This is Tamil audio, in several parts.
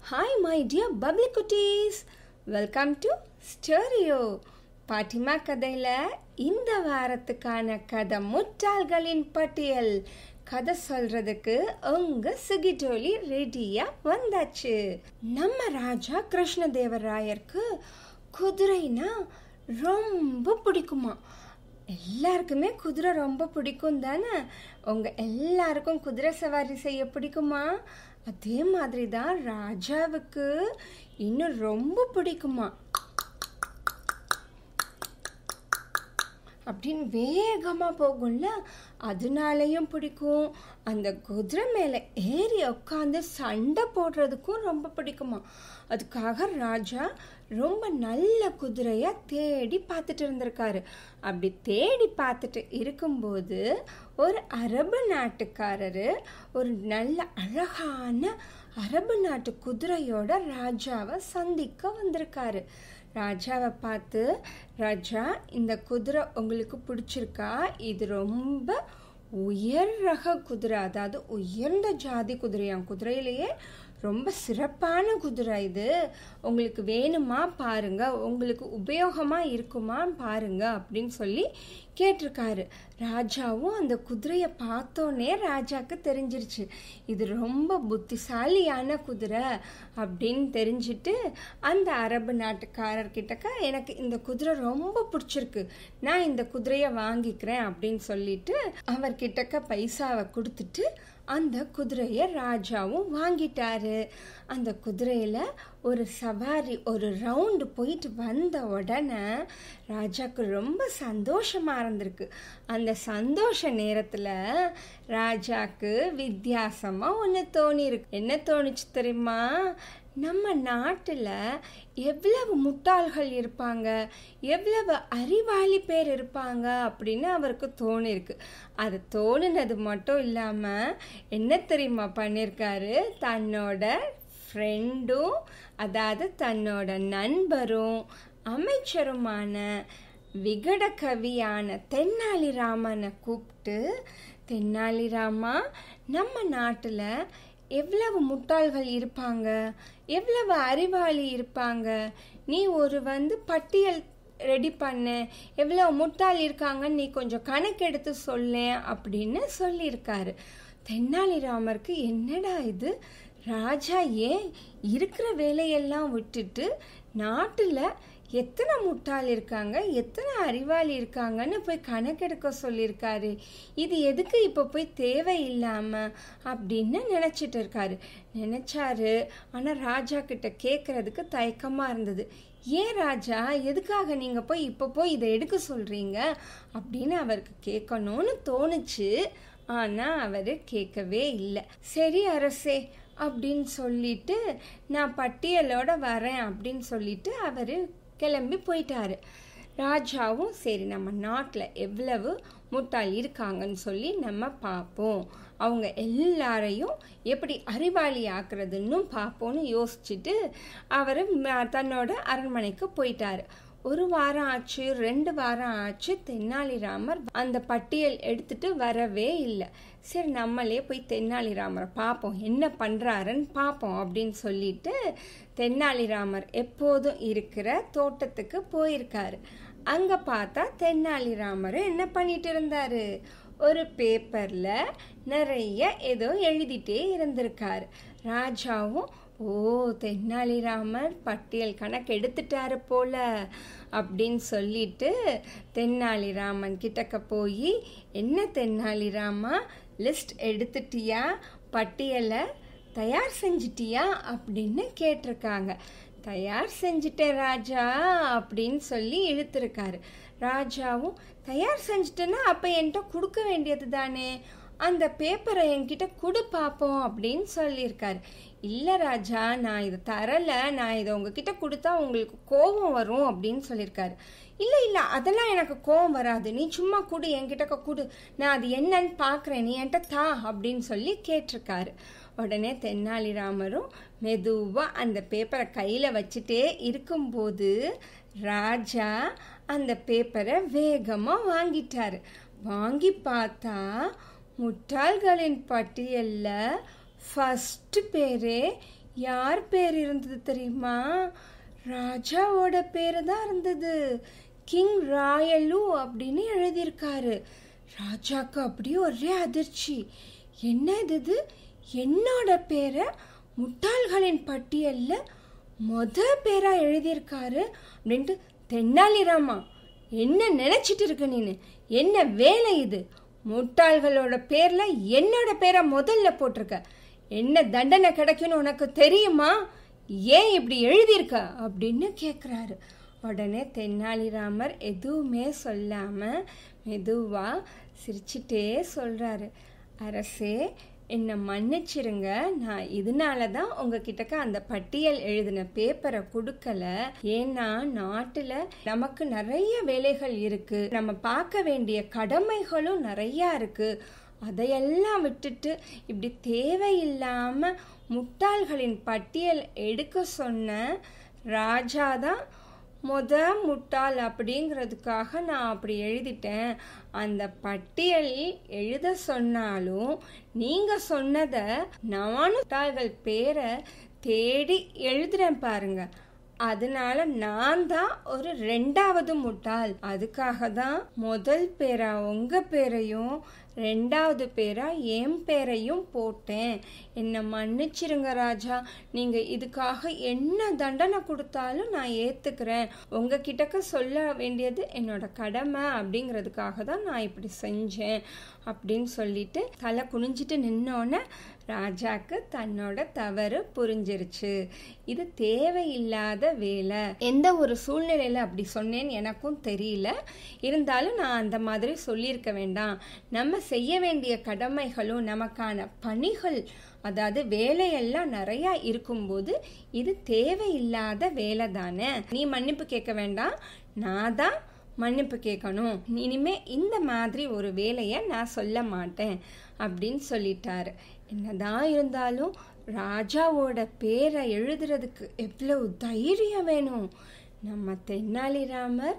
Hi my dear bubbly cuties, welcome to Stereo. பாட்டிமா கதையில இந்த வாரத்துக்கான கதை முட்டாள்களின் பட்டியல். கதை சொல்றதுக்கு உங்க சுகிடோலி ரெடியா வந்தாச்சு. நம்ம ராஜா கிருஷ்ணதேவராயருக்கு குதிரைனா ரொம்ப பிடிக்குமா. எல்லாருக்குமே குதிரை ரொம்ப பிடிக்கும் தானே. உங்க எல்லாருக்கும் குதிரை சவாரி செய்ய பிடிக்குமா? அதே மாதிரி தான் ராஜாவுக்கு இன்னும் ரொம்ப பிடிக்குமா. அப்படின்னு வேகமாக போகும்ல, அதனாலையும் பிடிக்கும். அந்த குதிரை மேலே ஏறி உட்காந்து சண்டை போடுறதுக்கும் ரொம்ப பிடிக்குமா. அதுக்காக ராஜா ரொம்ப நல்ல குதிரையை தேடி பார்த்துட்டு இருந்திருக்காரு. அப்படி தேடி பார்த்துட்டு இருக்கும்போது ஒரு அரபு நாட்டுக்காரரு ஒரு நல்ல அழகான அரபு நாட்டு குதிரையோட ராஜாவை சந்திக்க வந்திருக்காரு. ராஜாவை பார்த்து, ராஜா இந்த குதிரை உங்களுக்கு பிடிச்சிருக்கா? இது ரொம்ப உயர் ரக குதிரை, அதாவது உயர்ந்த ஜாதி குதிரையாம். குதிரையிலேயே ரொம்ப சிறப்பான குதிரை இது. உங்களுக்கு வேணுமா பாருங்க, உங்களுக்கு உபயோகமா இருக்குமா பாருங்க அப்படின்னு சொல்லி கேட்டிருக்காரு. ராஜாவும் அந்த குதிரையை பார்த்தோன்னே ராஜாக்கு தெரிஞ்சிருச்சு, இது ரொம்ப புத்திசாலியான குதிரை அப்படின்னு தெரிஞ்சுட்டு அந்த அரபு நாட்டுக்காரர்கிட்டக்க எனக்கு இந்த குதிரை ரொம்ப பிடிச்சிருக்கு, நான் இந்த குதிரையை வாங்கிக்கிறேன் அப்படின்னு சொல்லிட்டு அவர்கிட்டக்க பைசாவை கொடுத்துட்டு அந்த குதிரையை ராஜாவும் வாங்கிட்டாரு. அந்த குதிரையில ஒரு சவாரி, ஒரு ரவுண்டு போயிட்டு வந்த உடனே ராஜாக்கு ரொம்ப சந்தோஷமா இருந்திருக்கு. அந்த சந்தோஷ நேரத்துல ராஜாக்கு வித்தியாசமா ஒன்று தோணிருக்கு. என்ன தோணுச்சு தெரியுமா? நம்ம நாட்டில் எவ்வளவு முட்டாள்கள் இருப்பாங்க, எவ்வளவு அறிவாளி பேர் இருப்பாங்க அப்படின்னு அவருக்கு தோணிருக்கு. அது தோணுனது மட்டும் இல்லாமல் என்ன தெரியுமா பண்ணியிருக்காரு? தன்னோட ஃப்ரெண்டும், அதாவது தன்னோட நண்பரும் அமைச்சருமான விகட கவியான தென்னாலிராமனை கூப்பிட்டு, தென்னாலிராமா, நம்ம நாட்டில் எவ்வளவு முட்டாள்கள் இருப்பாங்க, எவ்வளவு அறிவாளி இருப்பாங்க, நீ ஒரு பட்டியல் ரெடி பண்ண, எவ்வளோ முட்டாள் இருக்காங்கன்னு நீ கொஞ்சம் கணக்கெடுத்து சொல்ல அப்படின்னு சொல்லியிருக்காரு. தென்னாலிராமருக்கு என்னடா இது, ராஜா ஏன் இருக்கிற வேலையெல்லாம் விட்டுட்டு நாட்டில் எத்தனை முட்டாள் இருக்காங்க, எத்தனை அறிவாளி இருக்காங்கன்னு போய் கணக்கெடுக்க சொல்லியிருக்காரு, இது எதுக்கு இப்போ போய் தேவையில்லாமல் அப்படின்னு நினச்சிட்டு இருக்காரு. நினச்சாரு, ஆனால் ராஜா கிட்ட கேட்குறதுக்கு தயக்கமாக இருந்தது. ஏன் ராஜா, எதுக்காக நீங்கள் போய் இப்போ போய் இதை எடுக்க சொல்கிறீங்க அப்படின்னு அவருக்கு கேட்கணும்னு தோணுச்சு. ஆனால் அவர் கேட்கவே இல்லை. சரி அரசே அப்படின்னு சொல்லிட்டு நான் பட்டியலோட வரேன் அப்படின்னு சொல்லிட்டு அவர் கிளம்பி போயிட்டாரு. ராஜாவும் சரி, நம்ம நாட்டில் எவ்வளவு முட்டாள் இருக்காங்கன்னு சொல்லி நம்ம பார்ப்போம், அவங்க எல்லாரையும் எப்படி அறிவாளி ஆக்குறதுன்னு பார்ப்போன்னு யோசிச்சுட்டு அவர் தன்னோட அரண்மனைக்கு போயிட்டாரு. ஒரு வாரம் ஆச்சு, 2 வாரம் ஆச்சு, தென்னாலிராமர் அந்த பட்டியல் எடுத்துட்டு வரவே இல்லை. சரி, நம்மளே போய் தென்னாலிராமரை பார்ப்போம், என்ன பண்ணுறாருன்னு பார்ப்போம் அப்படின்னு சொல்லிட்டு தென்னாலிராமர் எப்போதும் இருக்கிற தோட்டத்துக்கு போயிருக்காரு. அங்கே பார்த்தா தென்னாலிராமர் என்ன பண்ணிட்டு இருந்தாரு? ஒரு பேப்பரில் நிறைய ஏதோ எழுதிட்டே இருந்திருக்காரு. ராஜாவும், ஓ, தென்னாலிராமர் பட்டியல் கணக்கு எடுத்துட்டாரு போல அப்படின்னு சொல்லிட்டு தென்னாலிராமன் கிட்டக்க போய், என்ன தென்னாலிராமா, லிஸ்ட் எடுத்துட்டியா, பட்டியலை தயார் செஞ்சிட்டியா அப்படின்னு கேட்டிருக்காங்க. தயார் செஞ்சிட்டேன் ராஜா அப்படின்னு சொல்லி இழுத்துருக்காரு. ராஜாவும், தயார் செஞ்சிட்டேன்னா அப்போ என்கிட்ட கொடுக்க வேண்டியது தானே, அந்த பேப்பரை என்கிட்ட கொடு பார்ப்போம் அப்படின்னு சொல்லியிருக்காரு. இல்லை ராஜா, நான் இதை தரலை, நான் இதை உங்ககிட்ட கொடுத்தா உங்களுக்கு கோபம் வரும் அப்படின்னு சொல்லியிருக்காரு. இல்லை இல்லை, அதெல்லாம் எனக்கு கோபம் வராது, நீ சும்மா கொடு, என்கிட்ட கொடு, நான் அது என்னன்னு பார்க்குறேன், நீ என்கிட்ட தா அப்படின்னு சொல்லி கேட்டிருக்காரு. உடனே தென்னாலிராமரும் மெதுவாக அந்த பேப்பரை கையில் வச்சுட்டே இருக்கும்போது ராஜா அந்த பேப்பரை வேகமாக வாங்கிட்டாரு. வாங்கி பார்த்தா முட்டாள்களின் பட்டியலில் ஃபஸ்ட்டு பேரே யார் பேர் இருந்தது தெரியுமா? ராஜாவோட பேரு தான் இருந்தது. கிங் ராயலு அப்படின்னு எழுதியிருக்காரு. ராஜாக்கு அப்படியே ஒரே அதிர்ச்சி. என்ன இது, என்னோட பேரை முட்டாள்களின் பட்டியல்ல பேரா எழுதியிருக்காரு அப்படின்ட்டு. தென்னாலிராமா, என்ன நினைச்சிட்டு இருக்க நீனு? என்ன வேலை இது? முட்டாள்களோட பேர்ல என்னோட பேரை முதல்ல போட்டிருக்க. என்ன தண்டனை கிடைக்கும்னு உனக்கு தெரியுமா? ஏன் இப்படி எழுதியிருக்க அப்படின்னு கேட்குறாரு. உடனே தென்னாலிராமர் எதுவுமே சொல்லாம மெதுவா சிரிச்சிட்டே சொல்றாரு, அரசே என்னை மன்னிச்சிருங்க, நான் இதனால தான் உங்ககிட்டக்க அந்த பட்டியல் எழுதின பேப்பரை கொடுக்கல. ஏன்னா நாட்டுல நமக்கு நிறைய வேலைகள் இருக்கு, நம்ம பார்க்க வேண்டிய கடமைகளும் நிறைய இருக்கு. அதையெல்லாம் விட்டுட்டு இப்படி தேவையில்லாம முட்டாள்களின் பட்டியல் எடுக்க சொன்ன ராஜாதான் முட்டாள் அப்படிங்கிறதுக்காக நான் அப்படி எழுதிட்டேன். அந்த பட்டியலில் எழுத சொன்னாலும் நீங்க சொன்னதை நானும் முட்டாள்கள் பேரை தேடி எழுதுறேன் பாருங்க. அதனால நான் தான் ஒரு 2வது முட்டாள். அதுக்காக தான் முதல் பேரா உங்க பேரையும் 2வது பேரா என் பேரையும் போட்டேன். என்னை மன்னிச்சிருங்க ராஜா, நீங்க இதுக்காக என்ன தண்டனை கொடுத்தாலும் நான் ஏத்துக்கிறேன். உங்ககிட்டக்க சொல்ல வேண்டியது என்னோட கடமை அப்படிங்கிறதுக்காக தான் நான் இப்படி செஞ்சேன் அப்படின்னு சொல்லிட்டு தலை குனிஞ்சிட்டு நின்னோன்னே ராஜாக்கு தன்னோட தவறு புரிஞ்சிருச்சு. இது தேவையில்லாத வேலை. எந்த ஒரு சூழ்நிலையில அப்படி சொன்னேன்னு எனக்கும் தெரியல. இருந்தாலும் நான் அந்த மாதிரி சொல்லியிருக்க வேண்டாம். நம்ம செய்ய வேண்டிய கடமைகளும் நமக்கான பணிகள், அதாவது வேலையெல்லாம் நிறைய இருக்கும்போது இது தேவையில்லாத வேலை தானே. நீ மன்னிப்பு கேட்க வேண்டாம், நான் தான் மன்னிப்பு கேட்கணும். இனிமே இந்த மாதிரி ஒரு வேலையை நான் சொல்ல மாட்டேன் அப்படின்னு சொல்லிட்டாரு. என்னதான் இருந்தாலும் ராஜாவோட பேரை எழுதுறதுக்கு எவ்வளவு தைரியம் வேணும். நம்ம தென்னாலிராமர்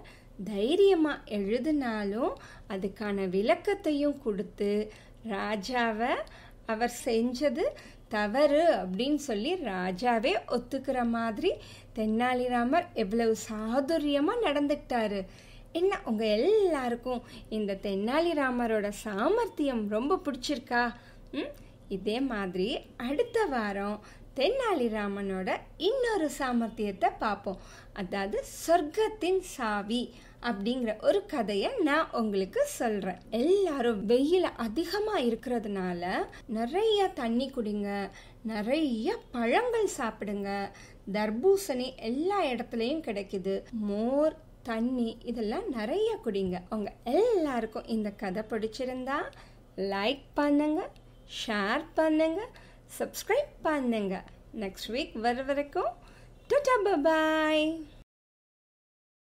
தைரியமா எழுதினாலும் அதுக்கான விளக்கத்தையும் கொடுத்து ராஜாவை அவர் செஞ்சது தவறு அப்படின்னு சொல்லி ராஜாவே ஒத்துக்கிற மாதிரி தென்னாலிராமர் எவ்வளவு சாதுரியமா நடந்துக்கிட்டாரு. என்ன உங்க எல்லாருக்கும் இந்த தென்னாலிராமரோட சாமர்த்தியம் ரொம்ப பிடிச்சிருக்கா? இதே மாதிரி அடுத்த வாரம் தென்னாலிராமனோட இன்னொரு சாமர்த்தியத்தை பார்ப்போம். அதாவது சொர்க்கத்தின் சாவி அப்படிங்கிற ஒரு கதையை நான் உங்களுக்கு சொல்றேன். எல்லாரும் வெயில் அதிகமா இருக்கிறதுனால நிறைய தண்ணி குடிங்க, நிறைய பழங்கள் சாப்பிடுங்க. தர்பூசணி எல்லா இடத்துலயும் கிடைக்குது. மோர், தண்ணி இதெல்லாம் நிறைய குடிங்க. உங்க எல்லாருக்கும் இந்த கதை பிடிச்சிருந்தா லைக் பண்ணுங்க, ஷேர் பண்ணுங்க, சப்ஸ்கிரைப் பண்ணுங்க. நெக்ஸ்ட் வீக் வர வரைக்கும் டாடா, பை பாய்.